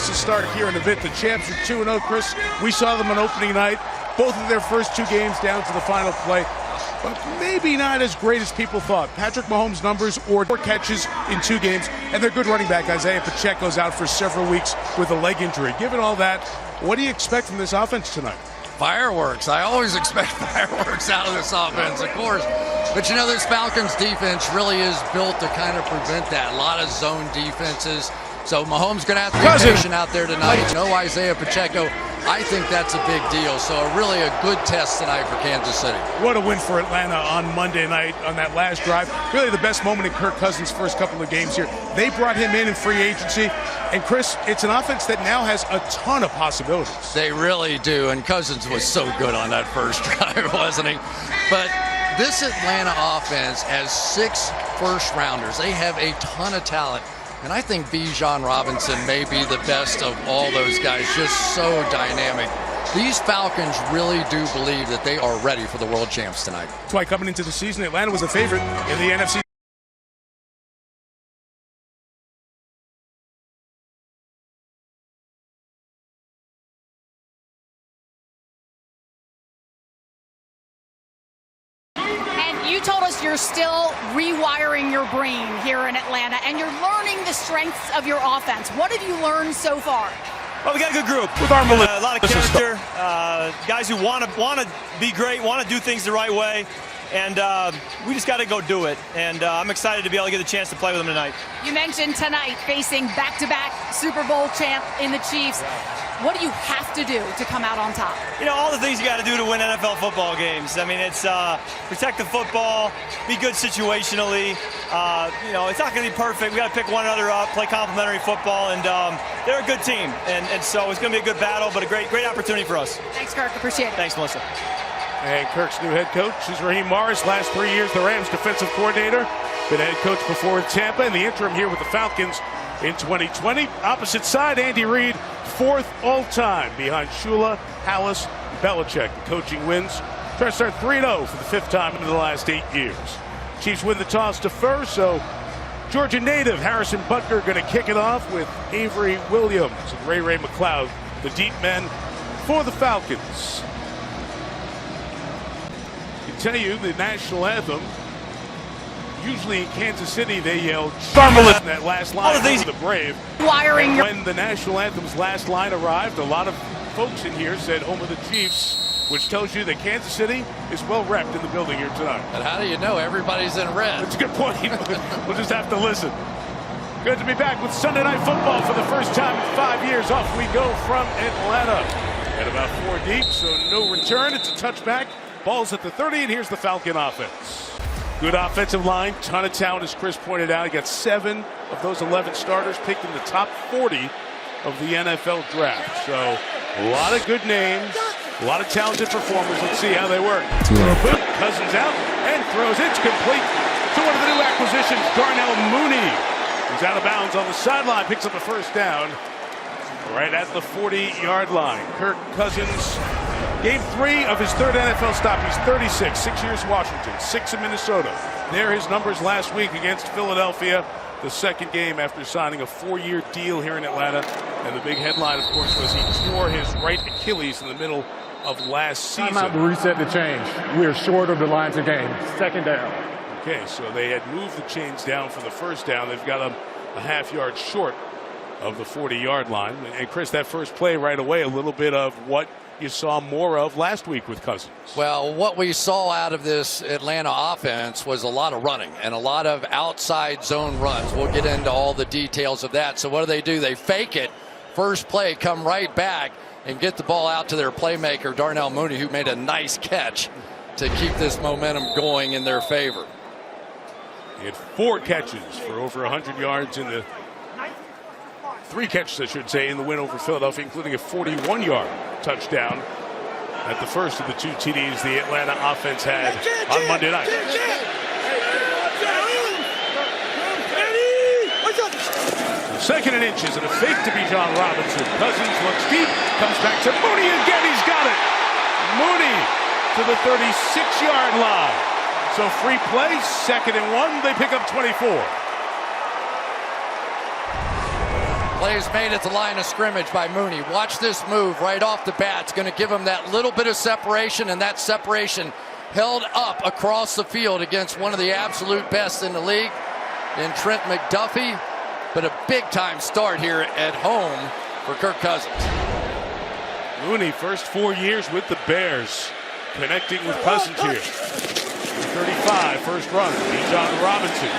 Let's just start here in a bit. The champs are 2-0, Chris. We saw them on opening night. Both of their first two games down to the final play. But maybe not as great as people thought. Patrick Mahomes' numbers, or 4 catches in 2 games, and their good running back, Isaiah Pacheco's out for several weeks with a leg injury. Given all that, what do you expect from this offense tonight? Fireworks. I always expect fireworks out of this offense, of course. But you know, this Falcons defense really is built to kind of prevent that. A lot of zone defenses. So Mahomes going to have to be patient out there tonight. No Isaiah Pacheco. I think that's a big deal. So really a good test tonight for Kansas City. What a win for Atlanta on Monday night on that last drive. Really the best moment in Kirk Cousins' first couple of games here. They brought him in free agency. And Chris, it's an offense that now has a ton of possibilities. They really do. And Cousins was so good on that first drive, wasn't he? But this Atlanta offense has 6 first-rounders. They have a ton of talent. And I think Bijan Robinson may be the best of all those guys, just so dynamic. These Falcons really do believe that they are ready for the world champs tonight. That's why coming into the season, Atlanta was a favorite in the NFC. You told us you're still rewiring your brain here in Atlanta, and you're learning the strengths of your offense. What have you learned so far? Well, we got a good group with our a lot of character, guys who want to be great, want to do things the right way, and we just got to go do it. And I'm excited to be able to get the chance to play with them tonight. You mentioned tonight facing back-to-back Super Bowl champ in the Chiefs. What do you have to do to come out on top? You know, all the things you got to do to win NFL football games. I mean, it's protect the football, be good situationally. You know, it's not going to be perfect. We got to pick one another up, play complementary football, and they're a good team. And so it's going to be a good battle, but a great opportunity for us. Thanks, Kirk. Appreciate it. Thanks, Melissa. And Kirk's new head coach is Raheem Morris. Last 3 years, the Rams defensive coordinator. Been head coach before in Tampa, and the interim here with the Falcons in 2020. Opposite side, Andy Reid, 4th all-time behind Shula, Hallis, Belichick. The coaching wins. Try to start 3-0 for the 5th time in the last 8 years. Chiefs win the toss to first, so Georgia native Harrison Butker going to kick it off with Avery Williams and Ray McLeod, the deep men for the Falcons. I can tell you the national anthem. Usually in Kansas City, they yelled "Charmelin" that last line of the Brave. Wiring. When the national anthem's last line arrived, a lot of folks in here said "Home of the Chiefs," which tells you that Kansas City is well repped in the building here tonight. And how do you know everybody's in red? That's a good point. We'll just have to listen. Good to be back with Sunday Night Football for the first time in 5 years. Off we go from Atlanta. At about 4 deep, so no return. It's a touchback. Ball's at the 30, and here's the Falcon offense. Good offensive line, ton of talent, as Chris pointed out. He got 7 of those 11 starters picked in the top 40 of the NFL draft. So a lot of good names, a lot of talented performers. Let's see how they work. Cousins out and throws. It's complete to one of the new acquisitions, Darnell Mooney. He's out of bounds on the sideline, picks up a first down right at the 40-yard line. Kirk Cousins, game 3 of his 3rd NFL stop. He's 36, 6 years Washington, 6 in Minnesota. There his numbers last week against Philadelphia, the 2nd game after signing a 4-year deal here in Atlanta. And the big headline, of course, was he tore his right Achilles in the middle of last season. Time out to reset the change. We are short of the lines of game. 2nd down. Okay, so they had moved the chains down for the first down. They've got them a half yard short of the 40-yard line. And Chris, that first play right away, a little bit of what you saw more of last week with Cousins. Well, what we saw out of this Atlanta offense was a lot of running and a lot of outside zone runs. We'll get into all the details of that. So what do? They fake it. First play, come right back and get the ball out to their playmaker, Darnell Mooney, who made a nice catch to keep this momentum going in their favor. He had 4 catches for over 100 yards in the 3 catches, I should say, in the win over Philadelphia, including a 41-yard touchdown at the first of the 2 TDs the Atlanta offense had on Monday night. 2nd and inches and a fake to Bijan Robinson. Cousins looks deep, comes back to Mooney again. He's got it. Mooney to the 36-yard line. So free play, 2nd and 1. They pick up 24. Plays made at the line of scrimmage by Mooney. Watch this move right off the bat. It's going to give him that little bit of separation, and that separation held up across the field against one of the absolute best in the league in Trent McDuffie. But a big-time start here at home for Kirk Cousins. Mooney, first 4 years with the Bears, connecting with Cousins here. 35, first run. Bijan Robinson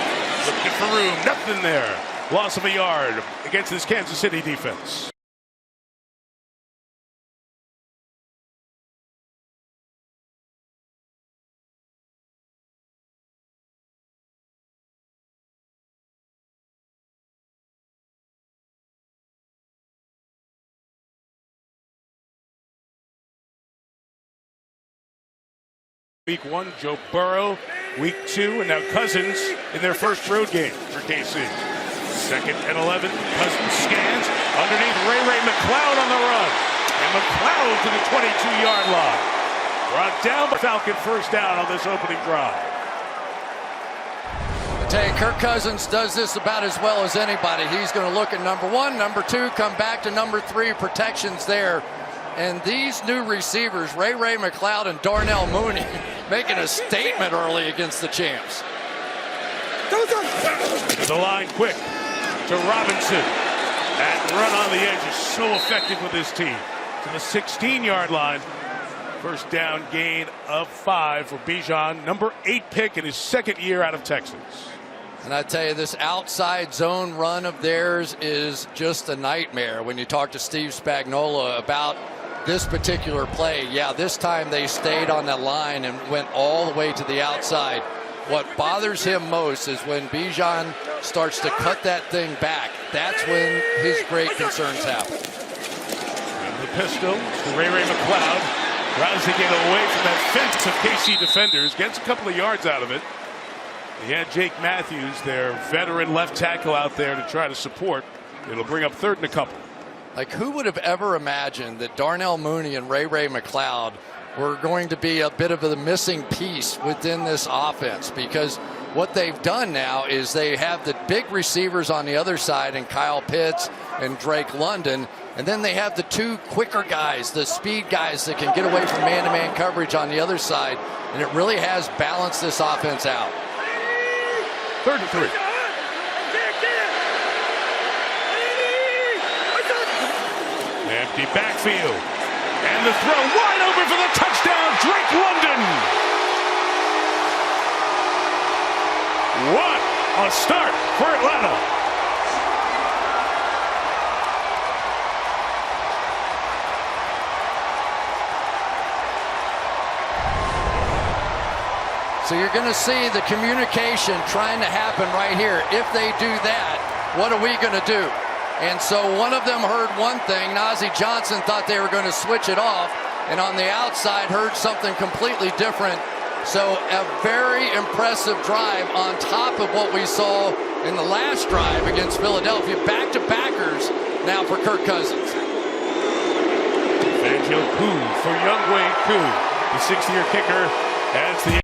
looking for room, nothing there. Loss of a yard against this Kansas City defense. Week 1, Joe Burrow. Week 2, and now Cousins in their first road game for KC. Second and 11, Cousins scans underneath Ray McLeod on the run. And McLeod to the 22-yard line. Brought down by Falcon, first down on this opening drive. I tell you, Kirk Cousins does this about as well as anybody. He's going to look at number 1, number 2, come back to number 3, protections there. And these new receivers, Ray McLeod and Darnell Mooney, making a statement early against the champs. To the line quick to Robinson. That run on the edge is so effective with this team. To the 16-yard line. First down gain of 5 for Bijan. Number 8 pick in his second year out of Texas. And I tell you, this outside zone run of theirs is just a nightmare. When you talk to Steve Spagnuolo about this particular play, yeah, this time they stayed on that line and went all the way to the outside. What bothers him most is when Bijan starts to cut that thing back. That's when his great concerns happen. And the pistol to Ray McLeod. Tries to get away from that fence of KC defenders. Gets a couple of yards out of it. He had Jake Matthews, their veteran left tackle, out there to try to support. It'll bring up third and a couple. Like, who would have ever imagined that Darnell Mooney and Ray McLeod were going to be a bit of the missing piece within this offense? Because what they've done now is they have the big receivers on the other side in Kyle Pitts and Drake London, and then they have the 2 quicker guys, the speed guys that can get away from man-to-man coverage on the other side, and it really has balanced this offense out. Third and 3. Empty backfield. And the throw wide open for the touchdown, Drake London. What a start for Atlanta. So you're going to see the communication trying to happen right here. If they do that, what are we going to do? And so one of them heard one thing. Najee Johnson thought they were going to switch it off, and on the outside heard something completely different. So a very impressive drive on top of what we saw in the last drive against Philadelphia. Back-to-backers now for Kirk Cousins. Fangio Koo for Younghoe Koo, the 6th-year kicker, as the